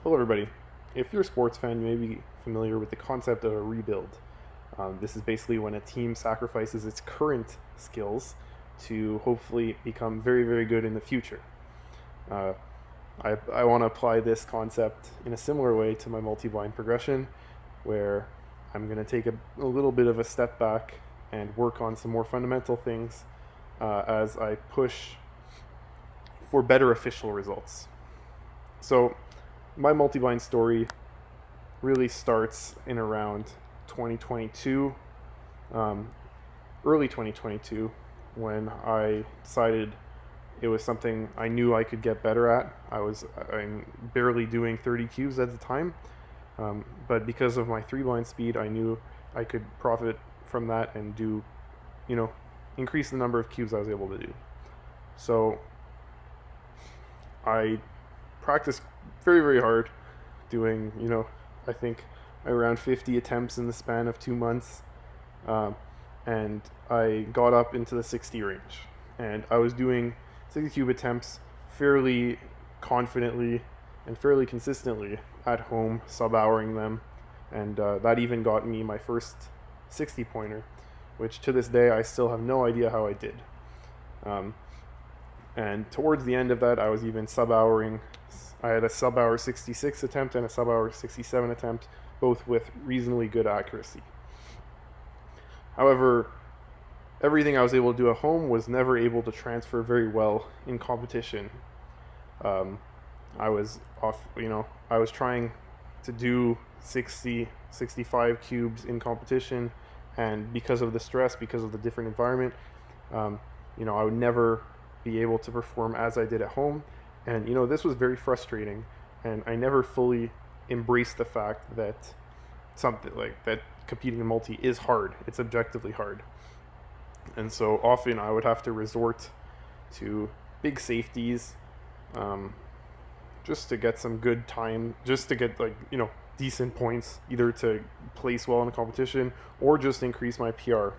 Hello, everybody. If you're a sports fan, you may be familiar with the concept of a rebuild. This is basically when a team sacrifices its current skills to hopefully become very, very good in the future. Uh, I want to apply this concept in a similar way to my multi-blind progression, where I'm going to take a little bit of a step back and work on some more fundamental things as I push for better official results. So, my multi-blind story really starts in around 2022, early 2022, when I decided it was something I knew I could get better at. I'm barely doing 30 cubes at the time, but because of my three blind speed, I knew I could profit from that and increase the number of cubes I was able to do. So I practiced very, very hard, doing, I think around 50 attempts in the span of 2 months. And I got up into the 60 range. And I was doing 60 cube attempts fairly confidently and fairly consistently at home, sub-houring them. And that even got me my first 60 pointer, which to this day I still have no idea how I did. And towards the end of that, I was even sub-houring. I had a sub-hour 66 attempt and a sub-hour 67 attempt, both with reasonably good accuracy. However, everything I was able to do at home was never able to transfer very well in competition. I was I was trying to do 60, 65 cubes in competition, and because of the stress, because of the different environment, I would never be able to perform as I did at home. And this was very frustrating, and I never fully embraced the fact that something like that, competing in multi, is hard. It's objectively hard. And so often I would have to resort to big safeties, just to get some good time, just to get decent points, either to place well in the competition or just increase my PR.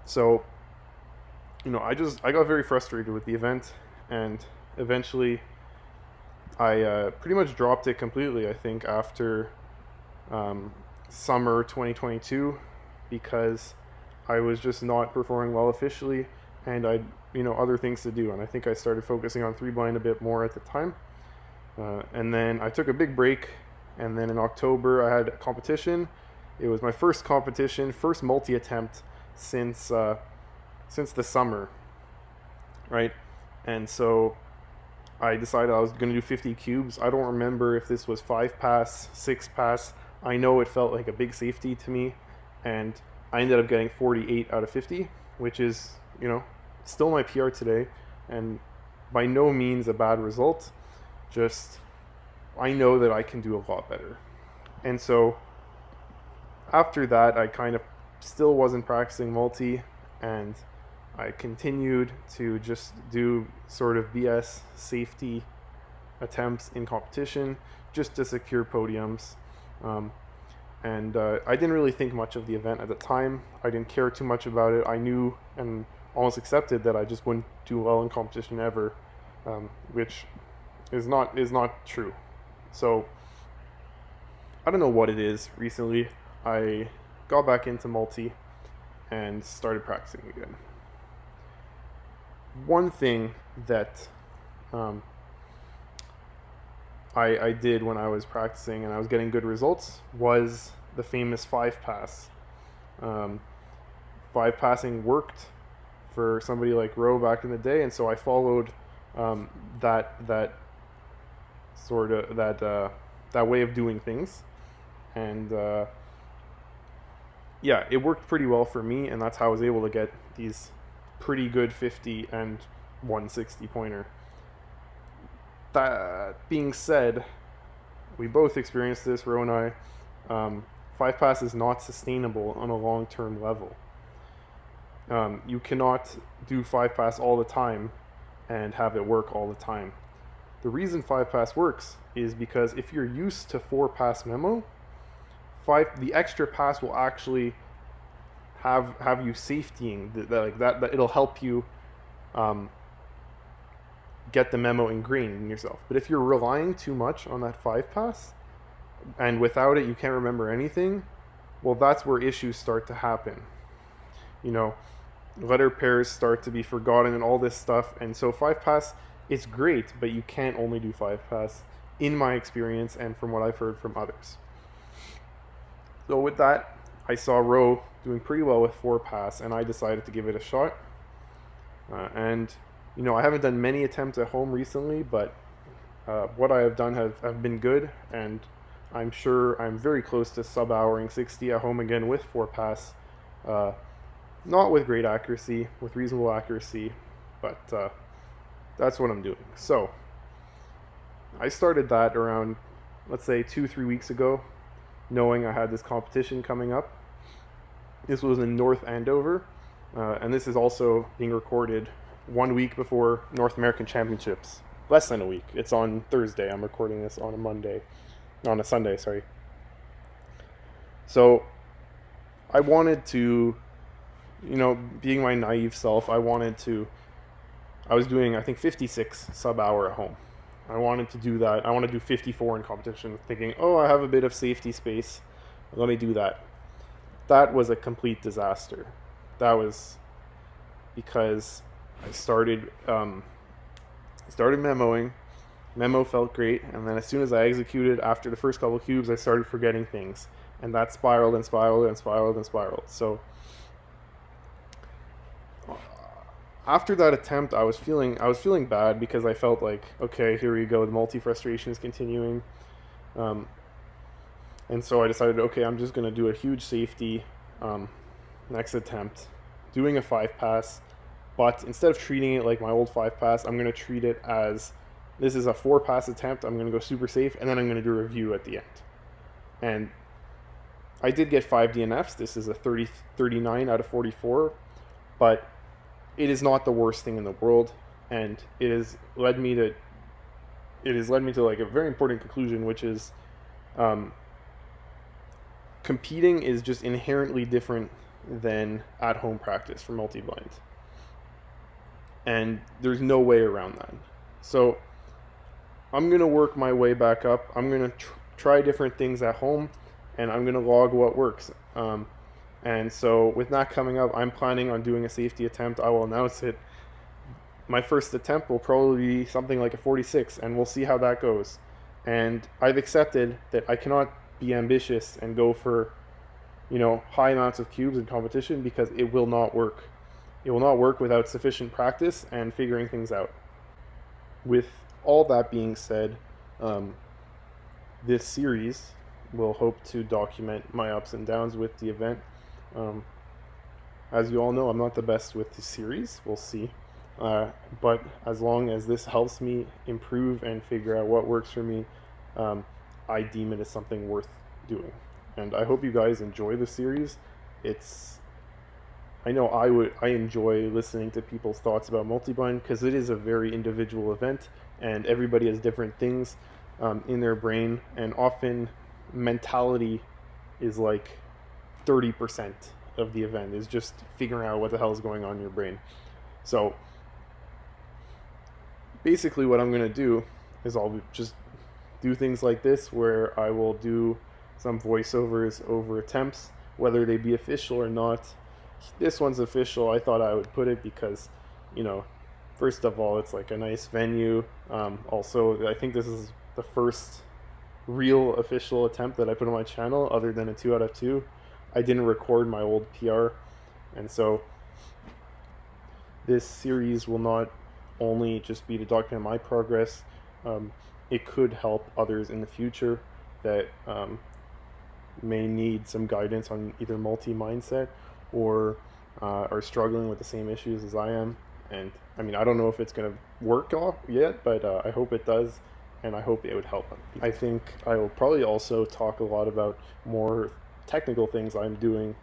So I got very frustrated with the event, and eventually I pretty much dropped it completely, I think, after summer 2022, because I was just not performing well officially, and I other things to do, and I think I started focusing on three blind a bit more at the time. And then I took a big break, and then in October I had a competition. It was my first competition, first multi attempt since the summer, right? And so I decided I was going to do 50 cubes. I don't remember if this was 5 pass, 6 pass. I know it felt like a big safety to me, and I ended up getting 48 out of 50, which is, still my PR today, and by no means a bad result. Just, I know that I can do a lot better. And so after that, I kind of still wasn't practicing multi, and I continued to just do sort of BS safety attempts in competition just to secure podiums. And I didn't really think much of the event at the time. I didn't care too much about it. I knew and almost accepted that I just wouldn't do well in competition ever, which is not true. So I don't know what it is. Recently, I got back into multi and started practicing again. One thing that I did when I was practicing and I was getting good results was the famous 5 pass. 5 passing worked for somebody like Rowe back in the day, and so I followed that way of doing things, and it worked pretty well for me, and that's how I was able to get these pretty good 50 and 160 pointer. That being said, we both experienced this, Ro and I. 5 pass is not sustainable on a long-term level. You cannot do 5 pass all the time and have it work all the time. The reason 5 pass works is because if you're used to 4 pass memo, the extra pass will actually have you safetying that it'll help you get the memo ingrained in yourself. But if you're relying too much on that 5-pass, and without it you can't remember anything, well, that's where issues start to happen. You know, letter pairs start to be forgotten and all this stuff. And so 5-pass, it's great, but you can't only do 5-pass, in my experience and from what I've heard from others. So with that, I saw Ro doing pretty well with 4-pass, and I decided to give it a shot. And you know, I haven't done many attempts at home recently, but what I have done have been good, and I'm sure I'm very close to sub-houring 60 at home again with 4-pass. Not with great accuracy, with reasonable accuracy, but that's what I'm doing. So I started that around, let's say, 2-3 weeks ago, knowing I had this competition coming up. This was in North Andover, and this is also being recorded 1 week before North American Championships. Less than a week. It's on Thursday. I'm recording this on a Sunday, sorry. So I wanted to, you know, being my naive self, I was doing, I think, 56 sub-hour at home. I wanted to do that. I want to do 54 in competition, thinking, oh, I have a bit of safety space. Let me do that. That was a complete disaster. That was because I started memoing. Memo felt great, and then as soon as I executed, after the first couple of cubes, I started forgetting things, and that spiraled and spiraled and spiraled and spiraled. So after that attempt, I was feeling bad because I felt like, okay, here we go, the multi-frustration is continuing. And so I decided, okay, I'm just going to do a huge safety next attempt, doing a 5-pass, but instead of treating it like my old 5-pass, I'm going to treat it as, this is a 4-pass attempt, I'm going to go super safe, and then I'm going to do a review at the end. And I did get 5 DNFs. This is a 39 out of 44, but it is not the worst thing in the world, and it has led me to like a very important conclusion, which is competing is just inherently different than at-home practice for multi-blind, and there's no way around that. So I'm going to work my way back up. I'm going to try different things at home, and I'm going to log what works. And so with that coming up, I'm planning on doing a safety attempt. I will announce it. My first attempt will probably be something like a 46, and we'll see how that goes. And I've accepted that I cannot be ambitious and go for, you know, high amounts of cubes in competition, because it will not work. It will not work without sufficient practice and figuring things out. With all that being said, this series will hope to document my ups and downs with the event. As you all know, I'm not the best with the series. We'll see. But as long as this helps me improve and figure out what works for me, I deem it as something worth doing. And I hope you guys enjoy the series. I know I enjoy listening to people's thoughts about multi-blind, because it is a very individual event, and everybody has different things in their brain, and often mentality is like 30% of the event, is just figuring out what the hell is going on in your brain. So basically what I'm going to do is I'll just do things like this, where I will do some voiceovers over attempts, whether they be official or not. This one's official. I thought I would put it because, you know, first of all, it's like a nice venue. Also, I think this is the first real official attempt that I put on my channel, other than a 2 out of 2. I didn't record my old PR, and so this series will not only just be to document my progress. It could help others in the future that may need some guidance on either multi-mindset or are struggling with the same issues as I am. And I mean, I don't know if it's going to work off yet, but I hope it does, and I hope it would help them. I think I will probably also talk a lot about more technical things I'm doing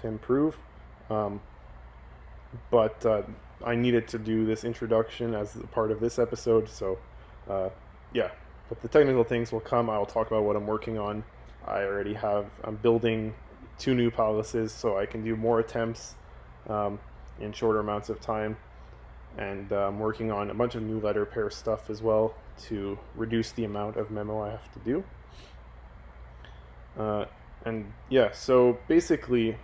to improve, but I needed to do this introduction as a part of this episode, so yeah. But the technical things will come. I will talk about what I'm working on. I'm building 2 new palaces so I can do more attempts in shorter amounts of time. and I'm working on a bunch of new letter pair stuff as well to reduce the amount of memo I have to do. And yeah, so basically,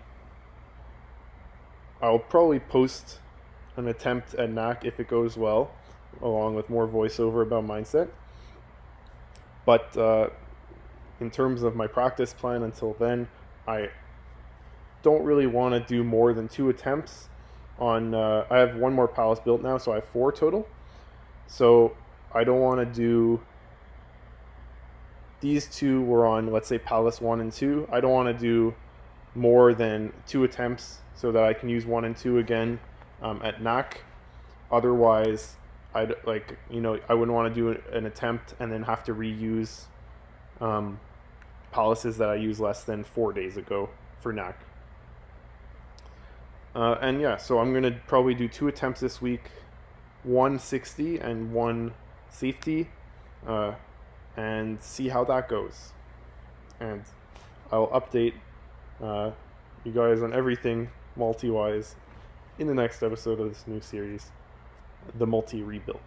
I'll probably post an attempt at NAC if it goes well, along with more voiceover about mindset. But in terms of my practice plan until then, I don't really want to do more than 2 attempts on, I have 1 more palace built now, so I have 4 total. So I don't want to do, these 2 were on, let's say, palace 1 and 2. I don't want to do more than 2 attempts so that I can use 1 and 2 again at NAC. Otherwise, I wouldn't want to do an attempt and then have to reuse palaces that I used less than 4 days ago for NAC. And yeah, so I'm gonna probably do 2 attempts this week, 1 60 and 1 safety, and see how that goes. And I'll update you guys on everything multi-wise in the next episode of this new series, the multi rebuild.